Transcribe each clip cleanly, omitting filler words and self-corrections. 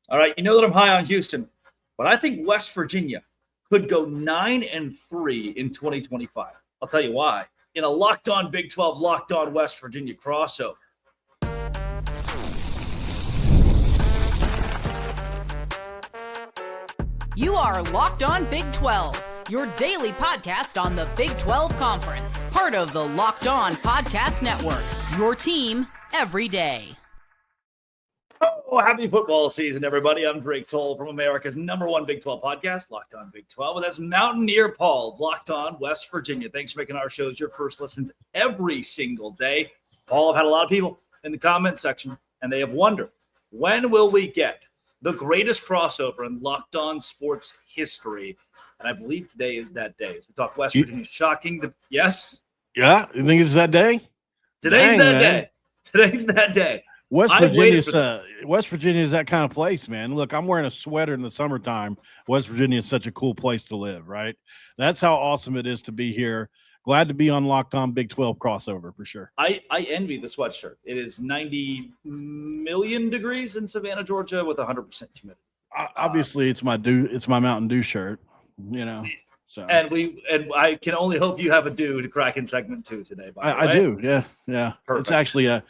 All right, you know that I'm high on Houston, but I think West Virginia could go 9-3 in 2025. I'll tell you why. In a Locked On Big 12, Locked On West Virginia crossover. You are Locked On Big 12, your daily podcast on the Big 12 Conference. Part of the Locked On Podcast Network, your team every day. Oh, happy football season, everybody. I'm Drake Toll from America's #1 Big 12 podcast, Locked On Big 12. And that's Mountaineer Paul, Locked On West Virginia. Thanks for making our shows your first listens every single day. Paul, I've had a lot of people in the comment section, and they have wondered, when will we get the greatest crossover in Locked On sports history? And I believe today is that day. As we talk West Virginia, shocking. Yes? Yeah, you think it's that day? Today's that day. Today's that day. West Virginia is that kind of place, man. Look, I'm wearing a sweater in the summertime. West Virginia is such a cool place to live, right? That's how awesome it is to be here. Glad to be on Locked On Big 12 crossover for sure. I envy the sweatshirt. It is 90 million degrees in Savannah, Georgia, with 100% humidity. Obviously, it's my Mountain Dew shirt, you know. So and I can only hope you have a Dew to crack in segment 2 today. I do, yeah. Perfect. It's actually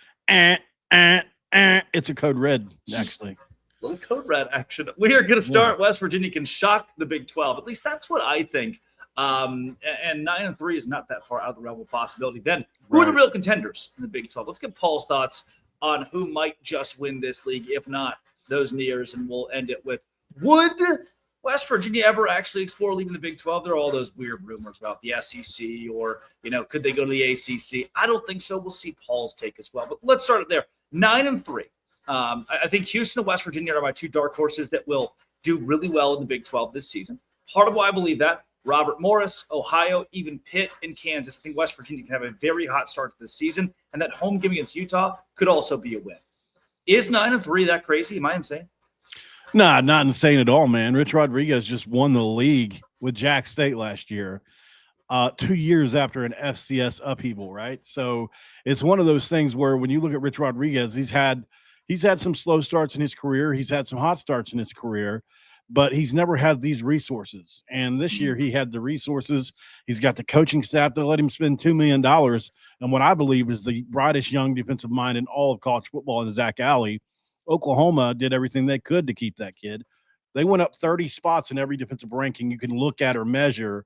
it's a code red, actually. Little code red action. We are going to start. West Virginia can shock the Big 12. At least that's what I think. And 9-3 is not that far out of the realm of possibility. Then who are the real contenders in the Big 12? Let's get Paul's thoughts on who might just win this league, if not those nears, and we'll end it with, would West Virginia ever actually explore leaving the Big 12? There are all those weird rumors about the SEC or, could they go to the ACC? I don't think so. We'll see Paul's take as well. But let's start it there. 9-3. I think Houston and West Virginia are my two dark horses that will do really well in the Big 12 this season. Part of why I believe that, Robert Morris, Ohio, even Pitt and Kansas. I think West Virginia can have a very hot start to this season, and that home game against Utah could also be a win. Is 9-3 that crazy? Am I insane? Nah, not insane at all, man. Rich Rodriguez just won the league with Jack State last year, 2 years after an FCS upheaval, right? So it's one of those things where when you look at Rich Rodriguez, he's had some slow starts in his career. He's had some hot starts in his career, but he's never had these resources. And this year he had the resources. He's got the coaching staff to let him spend $2 million. And what I believe is the brightest young defensive mind in all of college football in Zach Alley. Oklahoma did everything they could to keep that kid. They went up 30 spots in every defensive ranking you can look at or measure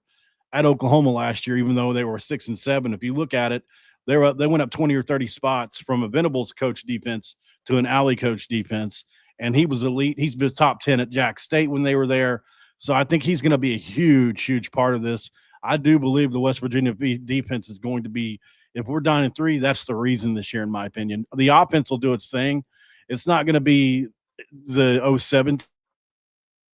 at Oklahoma last year, even though they were 6-7. If you look at it, they went up 20 or 30 spots from a Venables coach defense to an Alley coach defense. And he was elite. He's been top 10 at Jack State when they were there. So I think he's going to be a huge, huge part of this. I do believe the West Virginia defense is going to be, if we're 9-3, that's the reason this year, in my opinion. The offense will do its thing. It's not going to be the 07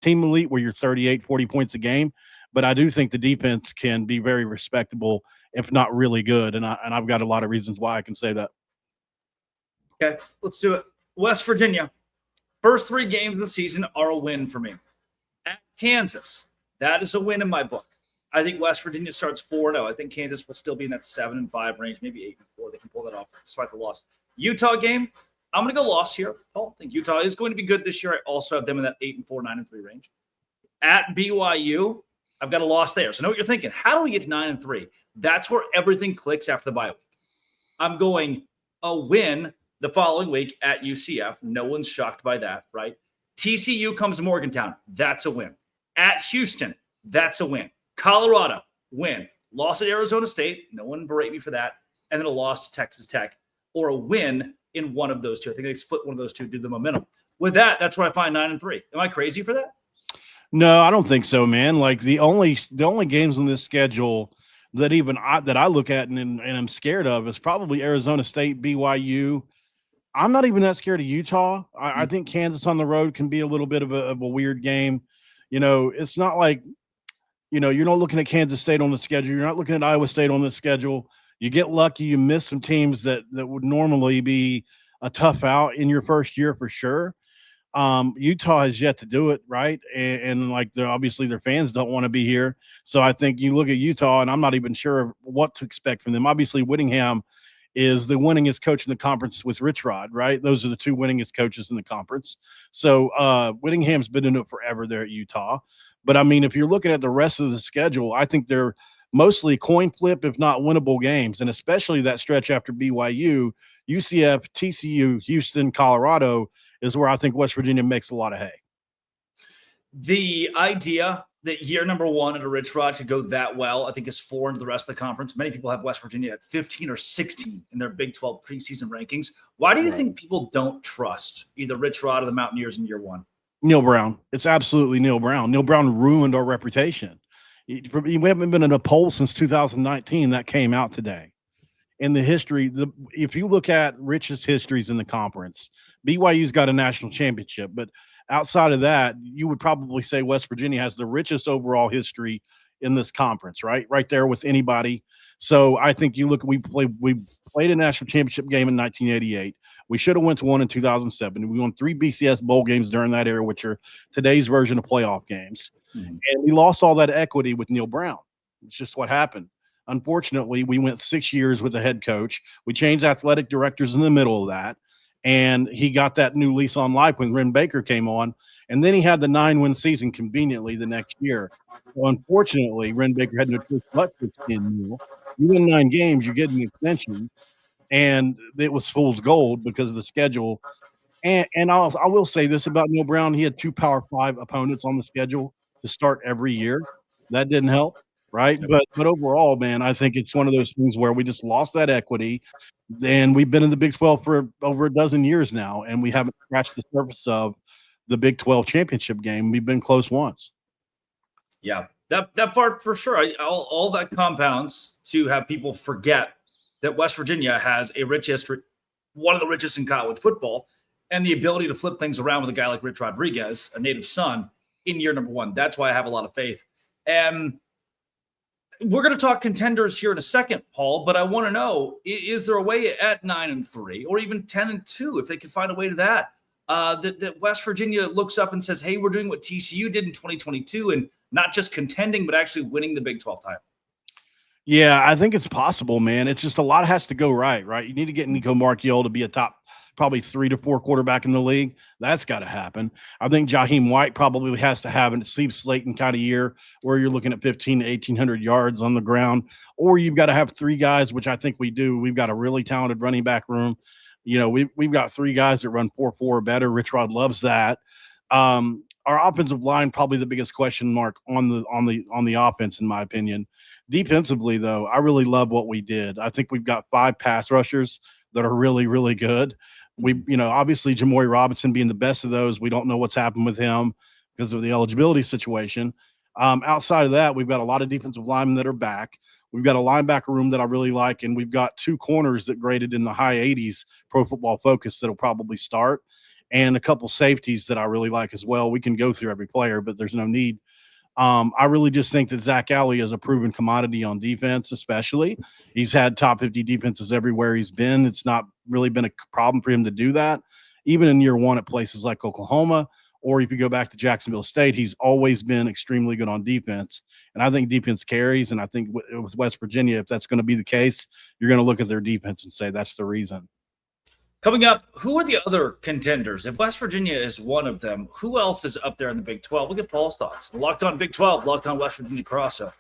team elite where you're 38, 40 points a game. But I do think the defense can be very respectable, if not really good. And I've got a lot of reasons why I can say that. Okay, let's do it. West Virginia. First 3 games of the season are a win for me. At Kansas, that is a win in my book. I think West Virginia starts 4-0. I think Kansas will still be in that 7-5 range, maybe 8-4. They can pull that off despite the loss. Utah game, I'm going to go loss here, Paul. I think Utah is going to be good this year. I also have them in that 8-4, 9-3 range. At BYU, I've got a loss there. So I know what you're thinking. How do we get to 9-3? That's where everything clicks after the bye week. I'm going a win the following week at UCF. No one's shocked by that, right? TCU comes to Morgantown. That's a win. At Houston, that's a win. Colorado, win. Loss at Arizona State. No one berate me for that. And then a loss to Texas Tech, or a win in one of those two. I think they split one of those two due to the momentum. With that, that's where I find 9-3. Am I crazy for that? No, I don't think so, man. Like the only games on this schedule that I look at and I'm scared of is probably Arizona State, BYU. I'm not even that scared of Utah. I think Kansas on the road can be a little bit of a weird game. It's not like, you're not looking at Kansas State on the schedule. You're not looking at Iowa State on the schedule. You get lucky. You miss some teams that would normally be a tough out in your first year for sure. Utah has yet to do it, right? And like obviously their fans don't want to be here. So I think you look at Utah, and I'm not even sure what to expect from them. Obviously, Whittingham is the winningest coach in the conference with Richrod, right? Those are the two winningest coaches in the conference. So Whittingham's been in it forever there at Utah. But I mean, if you're looking at the rest of the schedule, I think they're mostly coin flip, if not winnable games, and especially that stretch after BYU, UCF, TCU, Houston, Colorado is where I think West Virginia makes a lot of hay. The idea that year number one at a Richrod could go that well, I think, is foreign to the rest of the conference. Many people have West Virginia at 15 or 16 in their Big 12 preseason rankings. Why do you think people don't trust either Richrod or the Mountaineers in year one? Neil Brown. It's absolutely Neil Brown. Neil Brown ruined our reputation. We haven't been in a poll since 2019. That came out today. In the history, if you look at richest histories in the conference, BYU's got a national championship, but outside of that, you would probably say West Virginia has the richest overall history in this conference, right there with anybody. So I think you look, we played a national championship game in 1988. We should have went to one in 2007. We won 3 BCS bowl games during that era, which are today's version of playoff games. Mm-hmm. And we lost all that equity with Neil Brown. It's just what happened. Unfortunately, we went 6 years with a head coach. We changed athletic directors in the middle of that. And he got that new lease on life when Ren Baker came on. And then he had the 9-win season conveniently the next year. So unfortunately, Ren Baker had no choice but to extend Neil. You win 9 games, you get an extension. And it was fool's gold because of the schedule. And I will say this about Neil Brown. He had 2 Power 5 opponents on the schedule to start every year. That didn't help, right? But overall, man, I think it's one of those things where we just lost that equity. And we've been in the Big 12 for over a dozen years now, and we haven't scratched the surface of the Big 12 championship game. We've been close once. Yeah, that part for sure. All that compounds to have people forget that West Virginia has a rich history, one of the richest in college football, and the ability to flip things around with a guy like Rich Rodriguez, a native son, in year number one. That's why I have a lot of faith. And we're going to talk contenders here in a second, Paul, but I want to know, is there a way at 9-3 or even 10-2, if they can find a way to that, that West Virginia looks up and says, hey, we're doing what TCU did in 2022 and not just contending, but actually winning the Big 12 title? Yeah, I think it's possible, man. It's just a lot has to go right? You need to get Nico Marchiol to be a top probably 3 to 4 quarterback in the league. That's got to happen. I think Jaheim White probably has to have a Steve Slayton kind of year where you're looking at 1,500 to 1,800 yards on the ground, or you've got to have 3 guys, which I think we do. We've got a really talented running back room. You know, we've got 3 guys that run 4.4 or better. Richrod loves that. Our offensive line, probably the biggest question mark on the offense, in my opinion. Defensively, though, I really love what we did. I think we've got 5 pass rushers that are really, really good. We, obviously Jamori Robinson being the best of those. We don't know what's happened with him because of the eligibility situation. Outside of that, we've got a lot of defensive linemen that are back. We've got a linebacker room that I really like, and we've got 2 corners that graded in the high 80s Pro Football Focus that'll probably start, and a couple safeties that I really like as well. We can go through every player, but there's no need. I really just think that Zach Alley is a proven commodity on defense, especially. He's had top 50 defenses everywhere he's been. It's not really been a problem for him to do that. Even in year one at places like Oklahoma, or if you go back to Jacksonville State, he's always been extremely good on defense. And I think defense carries, and I think with West Virginia, if that's going to be the case, you're going to look at their defense and say that's the reason. Coming up, who are the other contenders? If West Virginia is one of them, who else is up there in the Big 12? We'll get Paul's thoughts. Locked on Big 12, Locked on West Virginia crossover.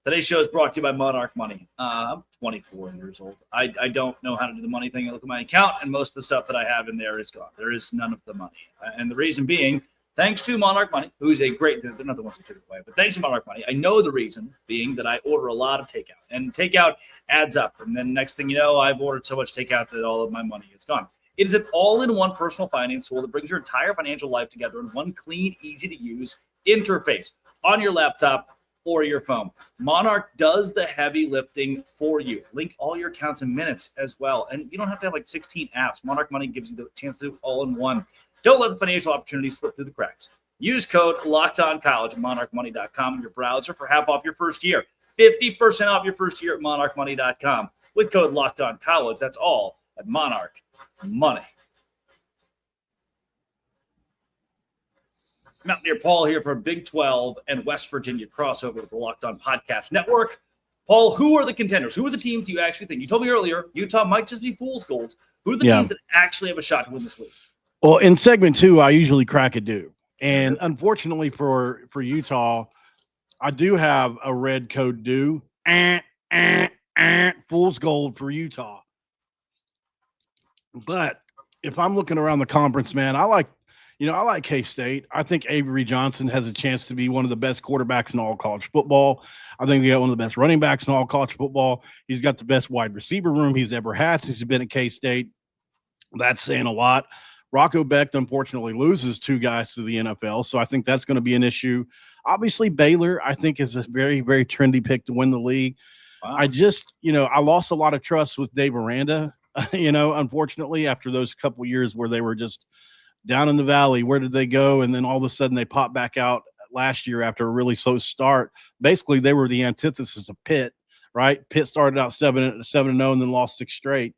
Today's show is brought to you by Monarch Money. I'm 24 years old. I don't know how to do the money thing. I look at my account, and most of the stuff that I have in there is gone. There is none of the money. And the reason being, thanks to Monarch Money, who's a great – they're not the ones who took it away, but thanks to Monarch Money, I know the reason being that I order a lot of takeout. And takeout adds up. And then next thing you know, I've ordered so much takeout that all of my money is gone. It is an all-in-one personal finance tool that brings your entire financial life together in one clean, easy-to-use interface on your laptop or your phone. Monarch does the heavy lifting for you. Link all your accounts in minutes as well. And you don't have to have like 16 apps. Monarch Money gives you the chance to do it all in one. Don't let the financial opportunities slip through the cracks. Use code LOCKEDONCollege at monarchmoney.com in your browser for half off your first year. 50% off your first year at monarchmoney.com with code LOCKEDONCollege. That's all at Monarch Money. Mountaineer Paul here for Big 12 and West Virginia crossover with the Locked On Podcast Network. Paul, who are the contenders? Who are the teams you actually think? You told me earlier Utah might just be fool's gold. Who are the teams that actually have a shot to win this league? Well, in segment 2, I usually crack a do. And unfortunately for Utah, I do have a red code do. Fool's gold for Utah. But if I'm looking around the conference, man, I like K-State. I think Avery Johnson has a chance to be one of the best quarterbacks in all college football. I think he got one of the best running backs in all college football. He's got the best wide receiver room he's ever had since he's been at K-State. That's saying a lot. Rocco Becht, unfortunately, loses 2 guys to the NFL, so I think that's going to be an issue. Obviously, Baylor, I think, is a very, very trendy pick to win the league. Wow. I lost a lot of trust with Dave Aranda, unfortunately, after those couple years where they were just down in the valley. Where did they go? And then all of a sudden they popped back out last year after a really slow start. Basically, they were the antithesis of Pitt, right? Pitt started out 7-0 and then lost 6 straight.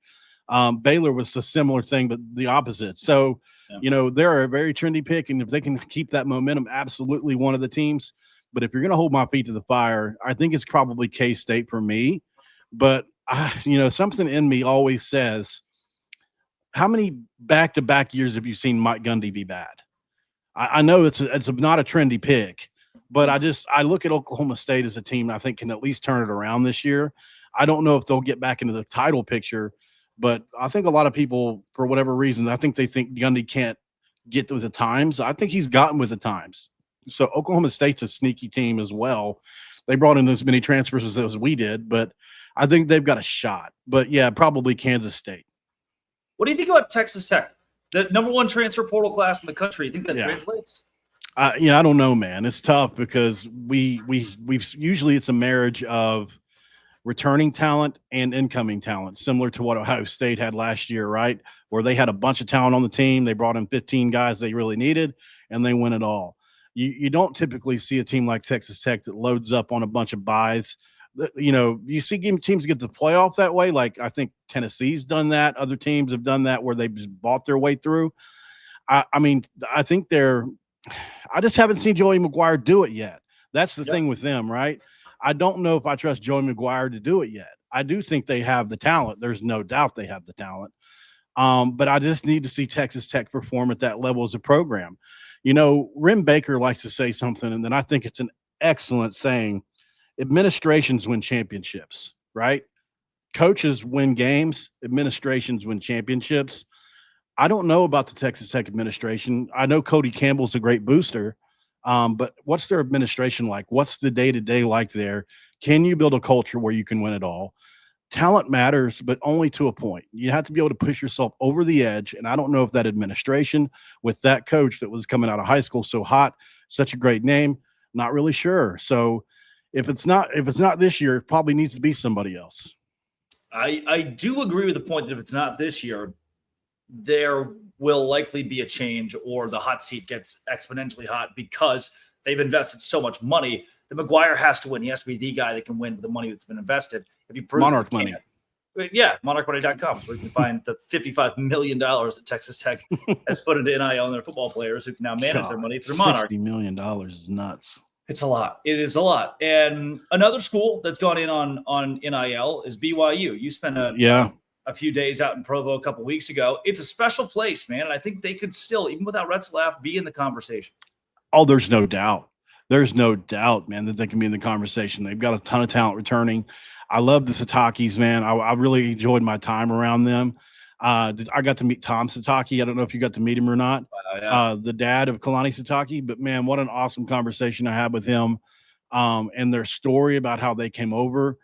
Baylor was a similar thing, but the opposite. So, they're a very trendy pick, and if they can keep that momentum, absolutely one of the teams. But if you're going to hold my feet to the fire, I think it's probably K-State for me. But, something in me always says, how many back-to-back years have you seen Mike Gundy be bad? I know it's not a trendy pick, but I look at Oklahoma State as a team I think can at least turn it around this year. I don't know if they'll get back into the title picture, but I think a lot of people, for whatever reason, I think they think Gundy can't get with the times. I think he's gotten with the times. So Oklahoma State's a sneaky team as well. They brought in as many transfers as we did, but I think they've got a shot. But, yeah, probably Kansas State. What do you think about Texas Tech? The #1 transfer portal class in the country. You think that translates? I don't know, man. It's tough because we usually it's a marriage of returning talent and incoming talent, similar to what Ohio State had last year, right? Where they had a bunch of talent on the team. They brought in 15 guys they really needed, and they win it all. You don't typically see a team like Texas Tech that loads up on a bunch of buys. You see teams get to the playoff that way. Like I think Tennessee's done that. Other teams have done that where they've just bought their way through. I think I just haven't seen Joey McGuire do it yet. That's the thing with them, right? I don't know if I trust Joey McGuire to do it yet. I do think they have the talent. There's no doubt they have the talent. But I just need to see Texas Tech perform at that level as a program. Rim Baker likes to say something, and then I think it's an excellent saying. Administrations win championships, right? Coaches win games. Administrations win championships. I don't know about the Texas Tech administration. I know Cody Campbell's a great booster, but what's their administration like? What's the day-to-day like there? Can you build a culture where you can win it all? Talent matters, but only to a point. You have to be able to push yourself over the edge, and I don't know if that administration with that coach that was coming out of high school so hot, such a great name, not really sure. So if it's not this year, it probably needs to be somebody else. I do agree with the point that if it's not this year, there will likely be a change or the hot seat gets exponentially hot because they've invested so much money. The McGuire has to win. He has to be the guy that can win with the money that's been invested. If he proves Monarch money. Yeah, monarchmoney.com, where you can find the $55 million that Texas Tech has put into NIL on their football players who can now manage their money through Monarch. $60 million is nuts. It's a lot. It is a lot. And another school that's gone in on NIL is BYU. You spent a few days out in Provo a couple weeks ago. It's a special place, man. And I think they could still, even without Retzlaff, be in the conversation. Oh, there's no doubt. There's no doubt, man, that they can be in the conversation. They've got a ton of talent returning. I love the Satakis, man. I really enjoyed my time around them. I got to meet Tom Sataki. I don't know if you got to meet him or not. The dad of Kalani Sataki. But, man, what an awesome conversation I had with him and their story about how they came over,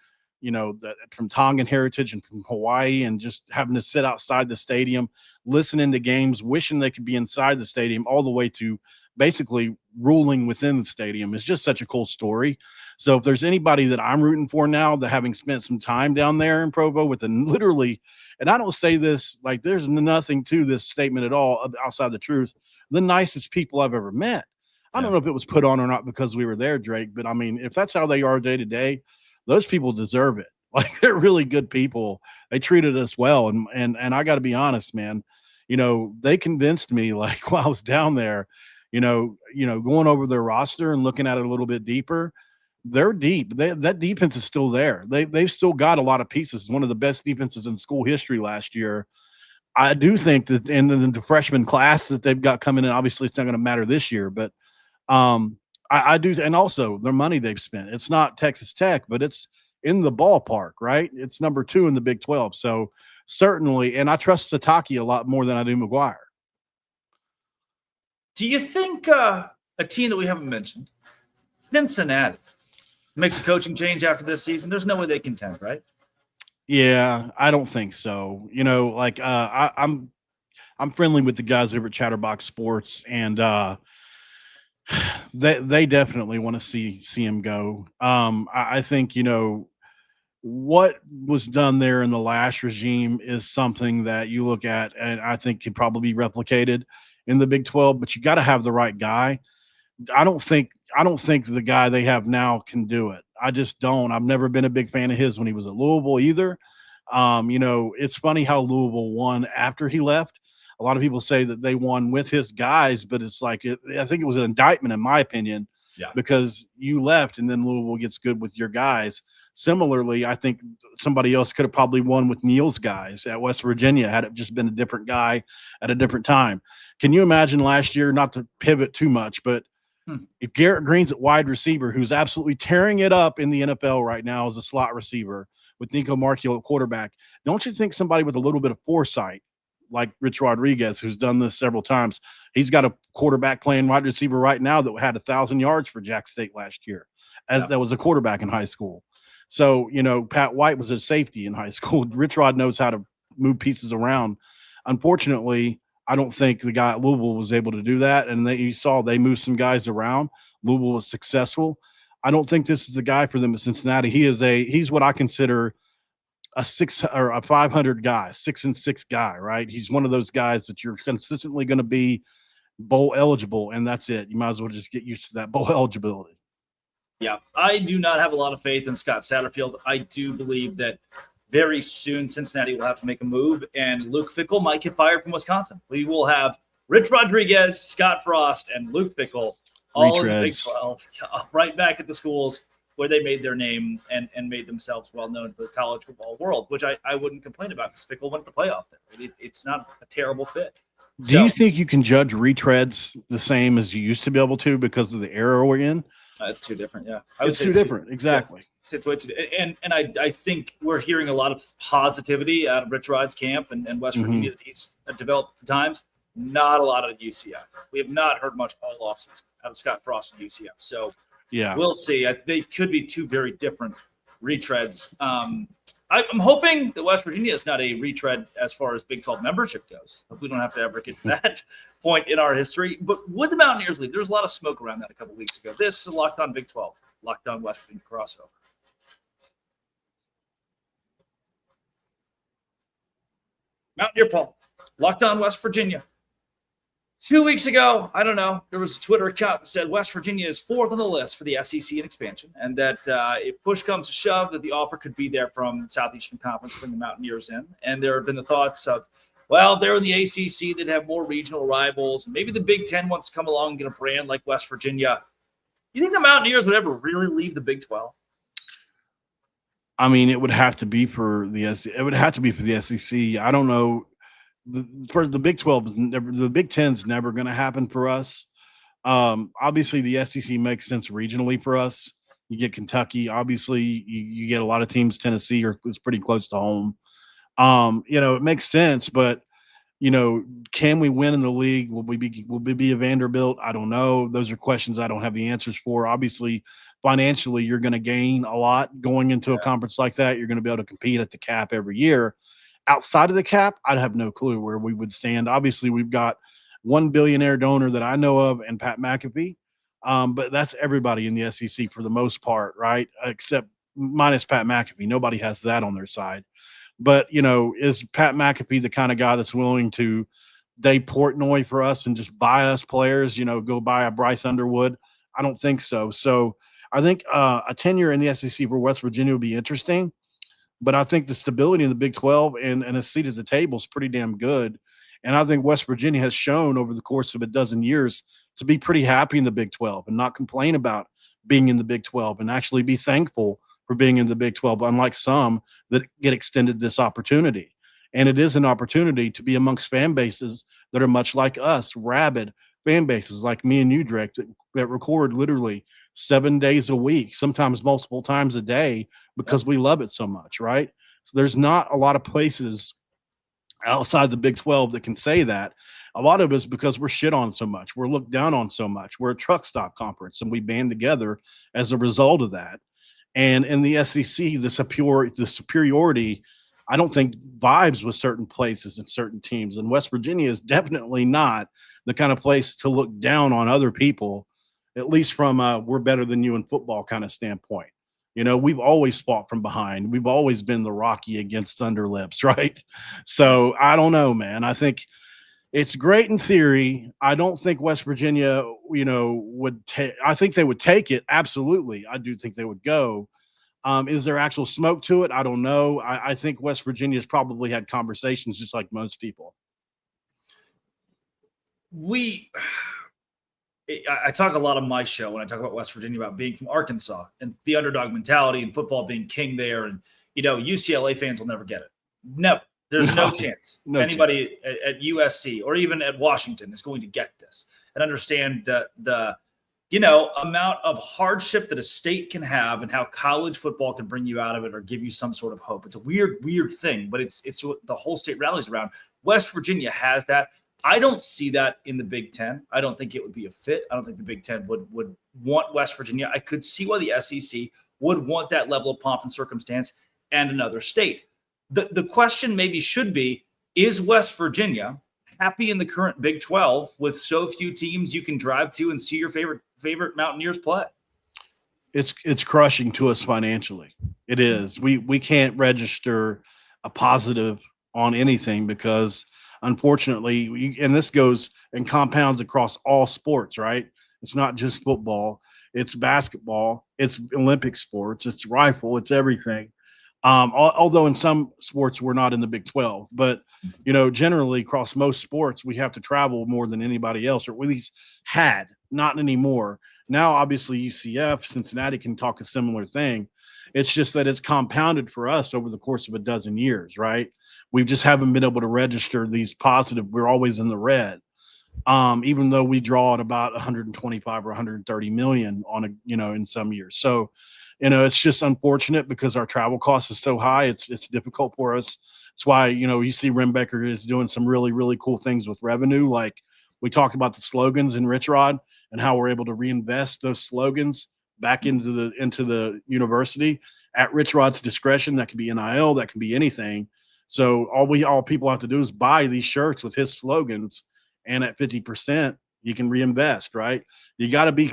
from Tongan heritage and from Hawaii, and just having to sit outside the stadium, listening to games, wishing they could be inside the stadium, all the way to basically ruling within the stadium. Is just such a cool story. So if there's anybody that I'm rooting for now, that having spent some time down there in Provo with literally, and I don't say this like there's nothing to this statement at all outside the truth, the nicest people I've ever met. I don't know if it was put on or not because we were there, Drake, but I mean, if that's how they are day to day, those people deserve it. Like, they're really good people. They treated us well. And I got to be honest, man, they convinced me, like, while I was down there, going over their roster and looking at it a little bit deeper, they're deep. That defense is still there. They've still got a lot of pieces. One of the best defenses in school history last year. I do think that in the freshman class that they've got coming in, obviously it's not going to matter this year, but I do, and also their money they've spent. It's not Texas Tech, but it's in the ballpark, right? It's number 2 in the Big 12. So certainly, and I trust Sataki a lot more than I do McGuire. Do you think a team that we haven't mentioned, Cincinnati, makes a coaching change after this season? There's no way they contend, right? Yeah, I don't think so. Like I'm friendly with the guys over at Chatterbox Sports, and they definitely want to see him go. I think what was done there in the last regime is something that you look at, and I think can probably be replicated in the Big 12. But you got to have the right guy. I don't think the guy they have now can do it. I just don't. I've never been a big fan of his when he was at Louisville either. It's funny how Louisville won after he left. A lot of people say that they won with his guys, but it's like I think it was an indictment, in my opinion, because you left and then Louisville gets good with your guys. Similarly, I think somebody else could have probably won with Neal's guys at West Virginia had it just been a different guy at a different time. Can you imagine last year, not to pivot too much, but if Garrett Green's at wide receiver, who's absolutely tearing it up in the NFL right now as a slot receiver, with Nico Marchiol at quarterback, don't you think somebody with a little bit of foresight, like Rich Rodriguez, who's done this several times, he's got a quarterback playing wide receiver right now that had 1,000 yards for Jack State last year, that was a quarterback in high school. So, Pat White was a safety in high school. Richrod knows how to move pieces around. Unfortunately, I don't think the guy at Louisville was able to do that. And you saw they moved some guys around. Louisville was successful. I don't think this is the guy for them at Cincinnati. He's what I consider a 500 guy, 6-6 guy, right? He's one of those guys that you're consistently going to be bowl eligible, and that's it. You might as well just get used to that bowl eligibility. Yeah, I do not have a lot of faith in Scott Satterfield. I do believe that very soon Cincinnati will have to make a move, and Luke Fickell might get fired from Wisconsin. We will have Rich Rodriguez, Scott Frost, and Luke Fickell all in the Big 12, right back at the schools where they made their name and made themselves well-known to the college football world, which I wouldn't complain about because Fickell went to the playoff there. It's not a terrible fit. Do you think you can judge retreads the same as you used to be able to because of the era we're in? It's too different, yeah. It's too different, exactly. Yeah, it's way too, and I think we're hearing a lot of positivity out of Rich Rod's camp and West Virginia that he's developed for times. Not a lot of UCF. We have not heard much all offseason out of Scott Frost and UCF. So yeah, we'll see. They could be two very different retreads. I'm hoping that West Virginia is not a retread as far as Big 12 membership goes. We don't have to ever get to that point in our history. But would the Mountaineers leave? There was a lot of smoke around that a couple weeks ago. This is Locked On Big 12, Locked On West Virginia crossover. Mountaineer Paul, Locked On West Virginia. 2 weeks ago, I don't know, there was a Twitter account that said West Virginia is 4th on the list for the SEC in expansion, and that if push comes to shove, that the offer could be there from the Southeastern Conference to bring the Mountaineers in. And there have been the thoughts of, well, they're in the ACC, they'd have more regional rivals, and maybe the Big Ten wants to come along and get a brand like West Virginia. You think the Mountaineers would ever really leave the Big 12? I mean, it would have to be for the SEC. It would have to be for the SEC. I don't know. For the Big 12 is never, the Big 10 is never going to happen for us. Obviously, the SEC makes sense regionally for us. You get Kentucky, obviously, you get a lot of teams. Tennessee is pretty close to home. It makes sense, but can we win in the league? Will we be a Vanderbilt? I don't know. Those are questions I don't have the answers for. Obviously, financially, you're going to gain a lot going into a conference like that. You're going to be able to compete at the cap every year. Outside of the cap, I'd have no clue where we would stand. Obviously, we've got one billionaire donor that I know of and Pat McAfee. But that's everybody in the SEC for the most part, right? Except minus Pat McAfee. Nobody has that on their side. But, is Pat McAfee the kind of guy that's willing to Dave Portnoy for us and just buy us players, go buy a Bryce Underwood? I don't think so. So I think a tenure in the SEC for West Virginia would be interesting. But I think the stability in the Big 12 and a seat at the table is pretty damn good. And I think West Virginia has shown over the course of a dozen years to be pretty happy in the Big 12 and not complain about being in the Big 12 and actually be thankful for being in the Big 12, unlike some that get extended this opportunity. And it is an opportunity to be amongst fan bases that are much like us, rabid fan bases like me and you, Drake, that record literally 7 days a week, sometimes multiple times a day because we love it so much, right? So there's not a lot of places outside the Big 12 that can say that. A lot of it is because we're shit on so much. We're looked down on so much. We're a truck stop conference, and we band together as a result of that. And in the SEC, the superiority, I don't think vibes with certain places and certain teams. And West Virginia is definitely not the kind of place to look down on other people, at least from we're better than you in football kind of standpoint. We've always fought from behind. We've always been the Rocky against Thunderlips, right? So I don't know, man. I think it's great in theory. I don't think West Virginia, would take. I think they would take it. Absolutely. I do think they would go. Is there actual smoke to it? I don't know. I think West Virginia's probably had conversations just like most people. I talk a lot on my show when I talk about West Virginia about being from Arkansas and the underdog mentality and football being king there. And, UCLA fans will never get it. Never. There's no chance anybody at USC or even at Washington is going to get this and understand the amount of hardship that a state can have and how college football can bring you out of it or give you some sort of hope. It's a weird thing, but it's what the whole state rallies around. West Virginia has that. I don't see that in the Big Ten. I don't think it would be a fit. I don't think the Big Ten would want West Virginia. I could see why the SEC would want that level of pomp and circumstance and another state. The question maybe should be, is West Virginia happy in the current Big 12 with so few teams you can drive to and see your favorite Mountaineers play? It's crushing to us financially. It is. We can't register a positive on anything because unfortunately, and this goes and compounds across all sports, right? It's not just football. It's basketball. It's Olympic sports. It's rifle. It's everything. Although in some sports we're not in the Big 12, but generally across most sports we have to travel more than anybody else, or at least had, not anymore. Now, obviously, UCF, Cincinnati can talk a similar thing. It's just that it's compounded for us over the course of a dozen years, right? We just haven't been able to register these positive. We're always in the red, even though we draw at about 125 or 130 million on in some years. So, it's just unfortunate because our travel cost is so high. It's difficult for us. That's why, you see Rembecker is doing some really, really cool things with revenue. Like we talked about the slogans in Richrod and how we're able to reinvest those slogans back into the university at Richrod's discretion. That could be NIL, that can be anything. So all people have to do is buy these shirts with his slogans, and at 50%, you can reinvest, right? You got to be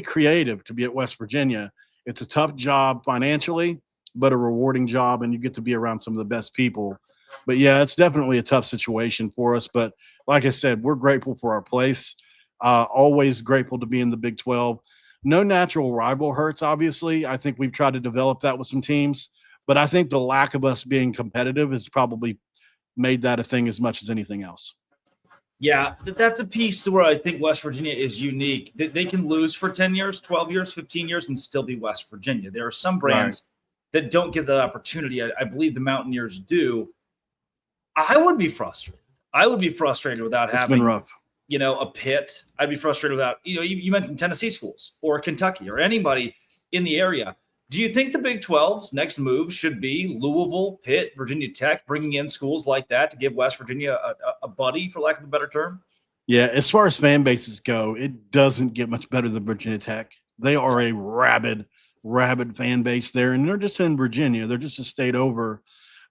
creative to be at West Virginia. It's a tough job financially, but a rewarding job, and you get to be around some of the best people. But yeah, it's definitely a tough situation for us. But like I said, we're grateful for our place. Always grateful to be in the Big 12. No natural rival hurts, obviously. I think we've tried to develop that with some teams. But I think the lack of us being competitive has probably made that a thing as much as anything else. Yeah, that's a piece where I think West Virginia is unique. They can lose for 10 years, 12 years, 15 years, and still be West Virginia. There are some brands that don't get that opportunity. I believe the Mountaineers do. I would be frustrated. Without It's having been rough. A Pitt. I'd be frustrated without, you mentioned Tennessee schools or Kentucky or anybody in the area. Do you think the Big 12's next move should be Louisville, Pitt, Virginia Tech, bringing in schools like that to give West Virginia a buddy, for lack of a better term? Yeah, as far as fan bases go, it doesn't get much better than Virginia Tech. They are a rabid fan base there, and they're just in Virginia. They're just a state over.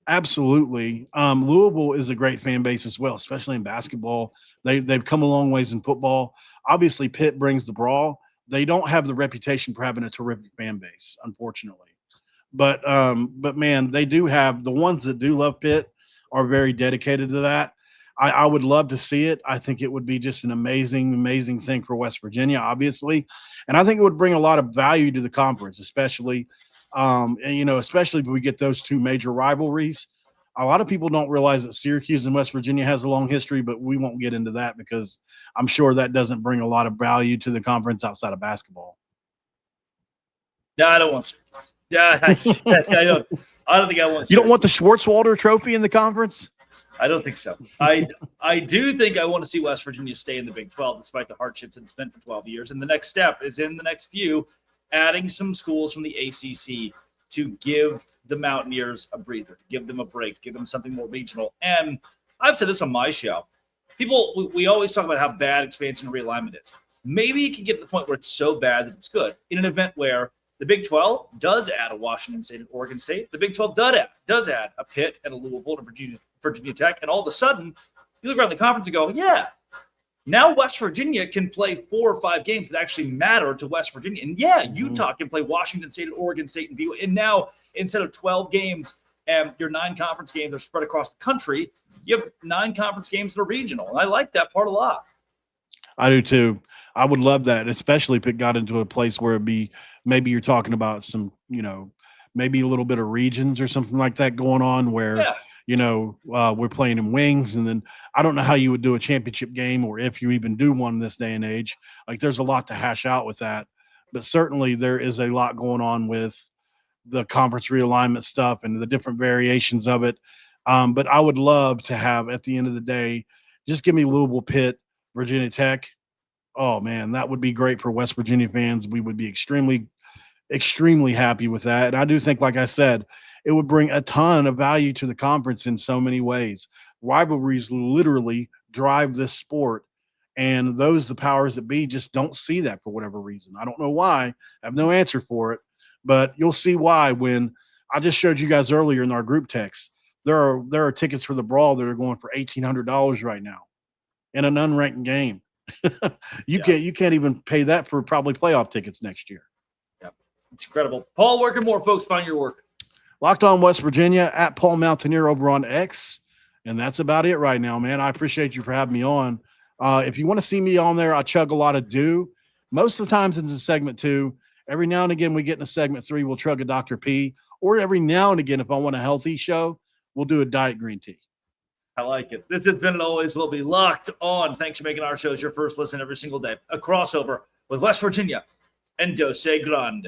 Absolutely. Louisville is a great fan base as well, especially in basketball. They've come a long ways in football. Obviously, Pitt brings the brawl. They don't have the reputation for having a terrific fan base, unfortunately. But man, they do have the ones that do love Pitt are very dedicated to that. I would love to see it. I think it would be just an amazing thing for West Virginia, obviously. And I think it would bring a lot of value to the conference, especially especially if we get those two major rivalries. A lot of people don't realize that Syracuse and West Virginia has a long history, but we won't get into that because I'm sure that doesn't bring a lot of value to the conference outside of basketball. No, I don't want Syracuse. Yeah, I don't think I want. You don't want the Schwartzwalder Trophy in the conference? I don't think so. I do think I want to see West Virginia stay in the Big 12 despite the hardships it's been for 12 years. And the next step is in the next few, adding some schools from the ACC to give the Mountaineers a breather, to give them a break, give them something more regional. And I've said this on my show. We always talk about how bad expansion and realignment is. Maybe it can get to the point where it's so bad that it's good. In an event where the Big 12 does add a Washington State and Oregon State, the Big 12 does add a Pitt and a Louisville and Virginia Tech, and all of a sudden, you look around the conference and go, yeah, now West Virginia can play 4 or 5 games that actually matter to West Virginia. And yeah, Utah can play Washington State and Oregon State and BYU. And now, instead of 12 games and your 9 conference games are spread across the country, you have 9 conference games that are regional. And I like that part a lot. I do too. I would love that, especially if it got into a place where it'd be maybe you're talking about some, maybe a little bit of regions or something like that going on where, we're playing in wings. And then I don't know how you would do a championship game or if you even do one in this day and age. Like there's a lot to hash out with that. But certainly there is a lot going on with the conference realignment stuff and the different variations of it. But I would love to have, at the end of the day, just give me Louisville, Pitt, Virginia Tech. Oh, man, that would be great for West Virginia fans. We would be extremely, extremely happy with that. And I do think, like I said, it would bring a ton of value to the conference in so many ways. Rivalries literally drive this sport, and the powers that be, just don't see that for whatever reason. I don't know why. I have no answer for it, but you'll see why when I just showed you guys earlier in our group text. There are tickets for the Brawl that are going for $1,800 right now in an unranked game. You can't even pay that for probably playoff tickets next year. Yep. It's incredible. Paul, where can more folks find your work? Locked On West Virginia at Paul Mountaineer over on X. And that's about it right now, man. I appreciate you for having me on. If you want to see me on there, I chug a lot of dew. Most of the times it's in segment 2. Every now and again, we get into segment 3, we'll chug a Dr. P. Or every now and again, if I want a healthy show, we'll do a diet green tea. I like it. This has been and always will be Locked On. Thanks for making our shows your first listen every single day. A crossover with West Virginia and Dose Grande.